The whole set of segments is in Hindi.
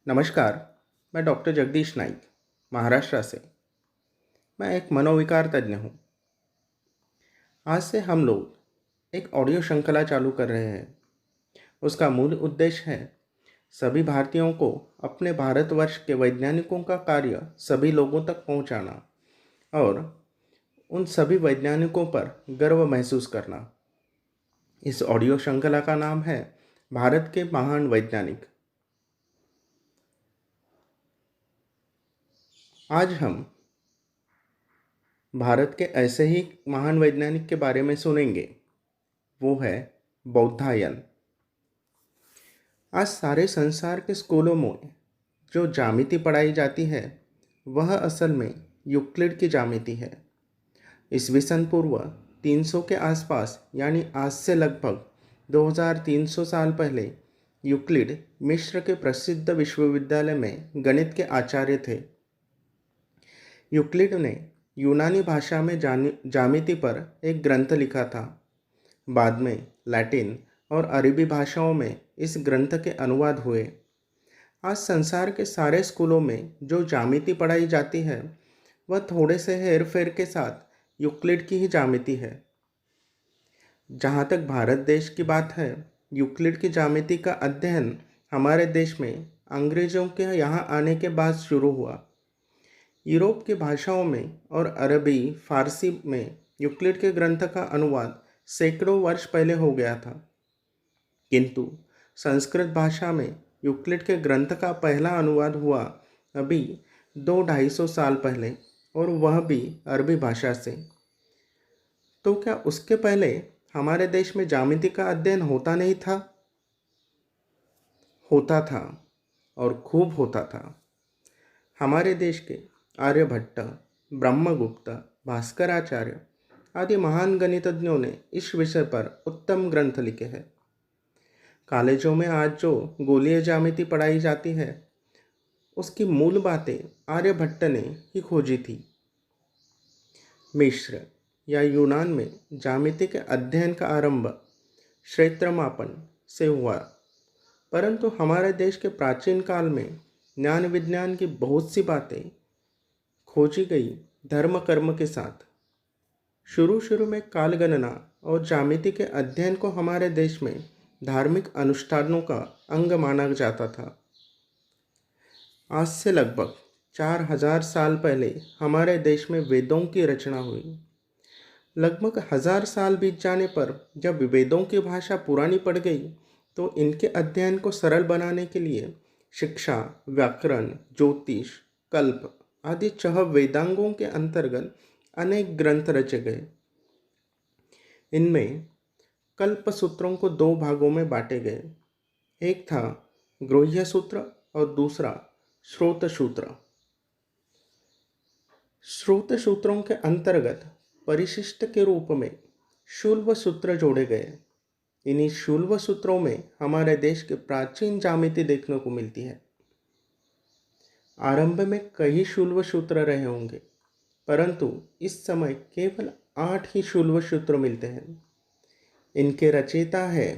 नमस्कार। मैं डॉक्टर जगदीश नाइक, महाराष्ट्र से। मैं एक मनोविकार तज्ञ हूँ। आज से हम लोग एक ऑडियो श्रृंखला चालू कर रहे हैं। उसका मूल उद्देश्य है सभी भारतीयों को अपने भारतवर्ष के वैज्ञानिकों का कार्य सभी लोगों तक पहुँचाना और उन सभी वैज्ञानिकों पर गर्व महसूस करना। इस ऑडियो श्रृंखला का नाम है भारत के महान वैज्ञानिक। आज हम भारत के ऐसे ही महान वैज्ञानिक के बारे में सुनेंगे। वो है बौधायन। आज सारे संसार के स्कूलों में जो ज्यामिति पढ़ाई जाती है वह असल में यूक्लिड की ज्यामिति है। ईस्वीसन पूर्व 300 के आसपास, यानी आज से लगभग 2300 साल पहले, यूक्लिड मिस्र के प्रसिद्ध विश्वविद्यालय में गणित के आचार्य थे। यूक्लिड ने यूनानी भाषा में ज्यामिति पर एक ग्रंथ लिखा था। बाद में लैटिन और अरबी भाषाओं में इस ग्रंथ के अनुवाद हुए। आज संसार के सारे स्कूलों में जो ज्यामिति पढ़ाई जाती है वह थोड़े से हेर फेर के साथ यूक्लिड की ही ज्यामिति है। जहाँ तक भारत देश की बात है, यूक्लिड की ज्यामिति का अध्ययन हमारे देश में अंग्रेजों के यहाँ आने के बाद शुरू हुआ। यूरोप की भाषाओं में और अरबी फारसी में यूक्लिड के ग्रंथ का अनुवाद सैकड़ों वर्ष पहले हो गया था, किंतु संस्कृत भाषा में यूक्लिड के ग्रंथ का पहला अनुवाद हुआ अभी 200-250 साल पहले, और वह भी अरबी भाषा से। तो क्या उसके पहले हमारे देश में ज्यामिति का अध्ययन होता नहीं था? होता था, और खूब होता था। हमारे देश के आर्यभट्ट, ब्रह्मगुप्त, भास्कराचार्य आदि महान गणितज्ञों ने इस विषय पर उत्तम ग्रंथ लिखे हैं। कॉलेजों में आज जो गोलीय ज्यामिति पढ़ाई जाती है उसकी मूल बातें आर्यभट्ट ने ही खोजी थी। मिस्र या यूनान में ज्यामिति के अध्ययन का आरंभ क्षेत्रमापन से हुआ, परंतु हमारे देश के प्राचीन काल में ज्ञान विज्ञान की बहुत सी बातें खोजी गई धर्म कर्म के साथ। शुरू में काल गणना और ज्यामिति के अध्ययन को हमारे देश में धार्मिक अनुष्ठानों का अंग माना जाता था। आज से लगभग 4000 साल पहले हमारे देश में वेदों की रचना हुई। लगभग 1000 साल बीत जाने पर जब वेदों की भाषा पुरानी पड़ गई तो इनके अध्ययन को सरल बनाने के लिए शिक्षा, व्याकरण, ज्योतिष, कल्प आदि 6 वेदांगों के अंतर्गत अनेक ग्रंथ रचे गए। इनमें कल्प सूत्रों को 2 भागों में बांटे गए। एक था गृह्य सूत्र और दूसरा श्रोत सूत्र। श्रोत सूत्रों के अंतर्गत परिशिष्ट के रूप में शूल्व सूत्र जोड़े गए। इन्हीं शूल्व सूत्रों में हमारे देश के प्राचीन ज्यामिति देखने को मिलती है। आरंभ में कई शूल्व सूत्र रहे होंगे, परंतु इस समय केवल 8 ही शूल्व सूत्र मिलते हैं। इनके रचयिता है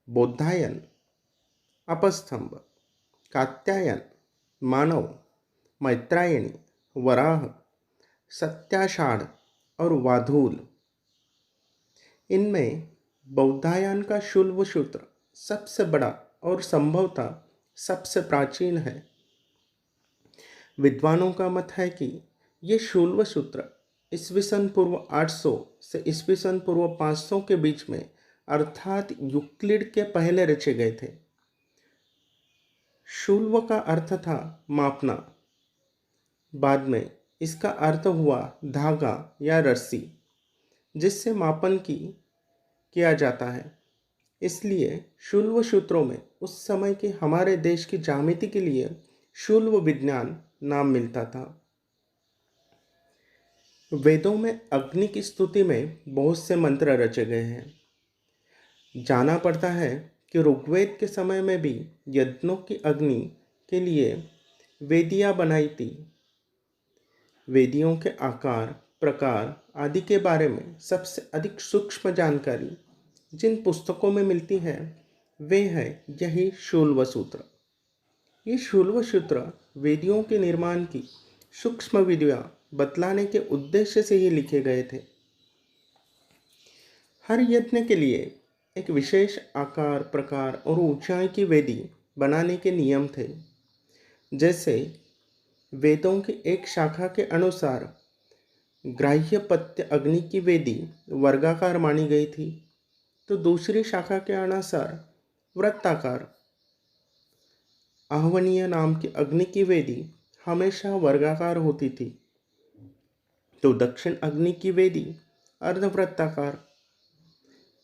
बौधायन, अपस्तंभ, कात्यायन, मानव, मैत्रायणी, वराह, सत्याषाढ़ और वाधूल। इनमें बौधायन का शूल्व सूत्र सबसे बड़ा और संभवतः सबसे प्राचीन है। विद्वानों का मत है कि ये शूल्व सूत्र ईस्वीसन पूर्व 800 से ईस्वीसन पूर्व 500 के बीच में, अर्थात यूक्लिड के पहले रचे गए थे। शूल्व का अर्थ था मापना। बाद में इसका अर्थ हुआ धागा या रस्सी जिससे मापन किया जाता है। इसलिए शूल्व सूत्रों में उस समय के हमारे देश की ज्यामिति के लिए शूल्व विज्ञान नाम मिलता था। वेदों में अग्नि की स्तुति में बहुत से मंत्र रचे गए हैं। जाना पड़ता है कि ऋग्वेद के समय में भी यज्ञों की अग्नि के लिए वेदियाँ बनाई थी। वेदियों के आकार, प्रकार आदि के बारे में सबसे अधिक सूक्ष्म जानकारी जिन पुस्तकों में मिलती है वे है यही शूल्व सूत्र। ये शुल्व सूत्र वेदियों के निर्माण की सूक्ष्म विधियाँ बतलाने के उद्देश्य से ही लिखे गए थे। हर यज्ञ के लिए एक विशेष आकार, प्रकार और ऊंचाई की वेदी बनाने के नियम थे। जैसे वेदों की एक शाखा के अनुसार ग्राह्य पत्य अग्नि की वेदी वर्गाकार मानी गई थी, तो दूसरी शाखा के अनुसार वृत्ताकार। आहवनीय नाम की अग्नि की वेदी हमेशा वर्गाकार होती थी, तो दक्षिण अग्नि की वेदी अर्धवृत्ताकार।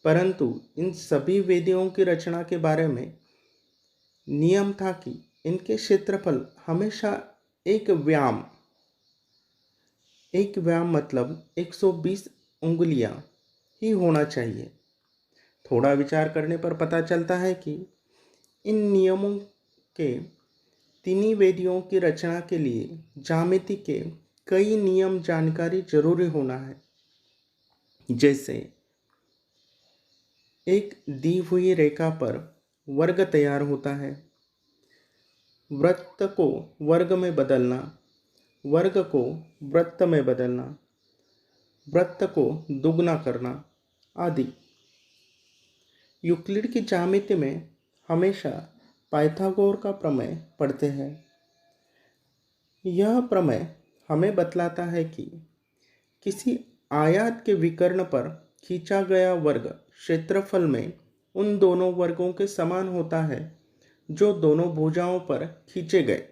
परंतु इन सभी वेदियों की रचना के बारे में नियम था कि इनके क्षेत्रफल हमेशा एक व्याम मतलब 120 उंगलियां ही होना चाहिए। थोड़ा विचार करने पर पता चलता है कि इन नियमों के तीनों वेदियों की रचना के लिए ज्यामिति के कई नियम जानकारी जरूरी होना है। जैसे एक दी हुई रेखा पर वर्ग तैयार होता है, वृत्त को वर्ग में बदलना, वर्ग को वृत्त में बदलना, वृत्त को दुगना करना आदि। यूक्लिड की ज्यामिति में हमेशा पाइथागोर का प्रमेय पढ़ते हैं। यह प्रमेय हमें बतलाता है कि किसी आयत के विकर्ण पर खींचा गया वर्ग क्षेत्रफल में उन दोनों वर्गों के समान होता है जो दोनों भुजाओं पर खींचे गए।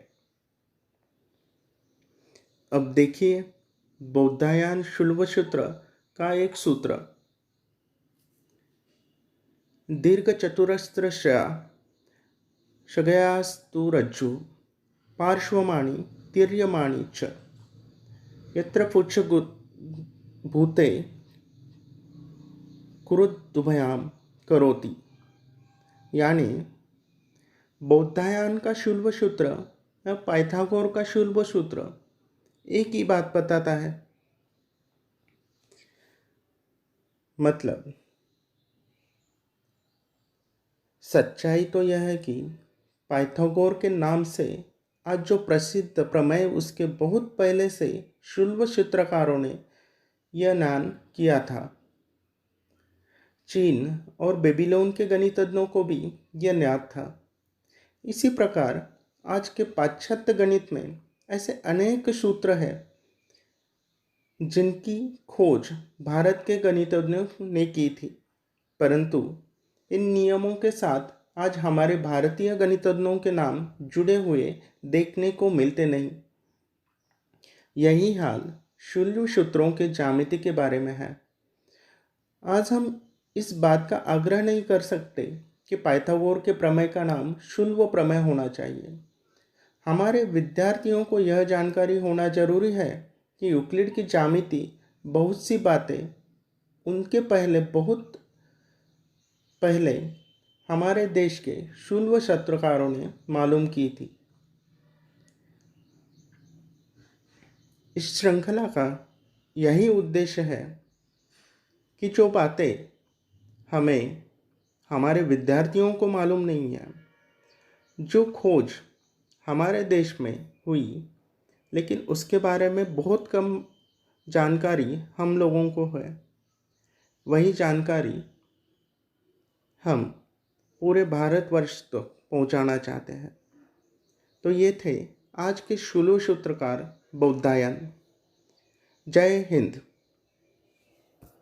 अब देखिए बौद्धायन शुल्ब सूत्र का एक सूत्र। दीर्घ चतुरस्रस्य शगयास्तु रज्जु पार्श्वमाणि तिर्यमाणि च यत्र पुच्छभूते कुरुद्भयां करोति। यानी बौद्धायन का शुल्ब सूत्र या पाइथागोर का शुल्ब सूत्र एक ही बात बताता है। मतलब सच्चाई तो यह है कि पाइथागोर के नाम से आज जो प्रसिद्ध प्रमेय उसके बहुत पहले से शुल्ब सूत्रकारों ने यह नाम किया था। चीन और बेबीलोन के गणितज्ञों को भी यह ज्ञात था। इसी प्रकार आज के पाश्चात्य गणित में ऐसे अनेक सूत्र हैं जिनकी खोज भारत के गणितज्ञों ने की थी, परंतु इन नियमों के साथ आज हमारे भारतीय गणितज्ञों के नाम जुड़े हुए देखने को मिलते नहीं। यही हाल शुल्ब सूत्रों के ज्यामिति के बारे में है। आज हम इस बात का आग्रह नहीं कर सकते कि पाइथागोर के प्रमेय का नाम शुल्ब प्रमेय होना चाहिए। हमारे विद्यार्थियों को यह जानकारी होना जरूरी है कि यूक्लिड की ज्यामिति बहुत सी बातें उनके बहुत पहले हमारे देश के शुल्ब सूत्रकारों ने मालूम की थी। इस श्रृंखला का यही उद्देश्य है कि जो बातें हमें हमारे विद्यार्थियों को मालूम नहीं है, जो खोज हमारे देश में हुई लेकिन उसके बारे में बहुत कम जानकारी हम लोगों को है, वही जानकारी हम पूरे भारतवर्ष तक पहुंचाना चाहते हैं। तो ये थे आज के शुल्ब सूत्रकार बौद्धायन। जय हिंद।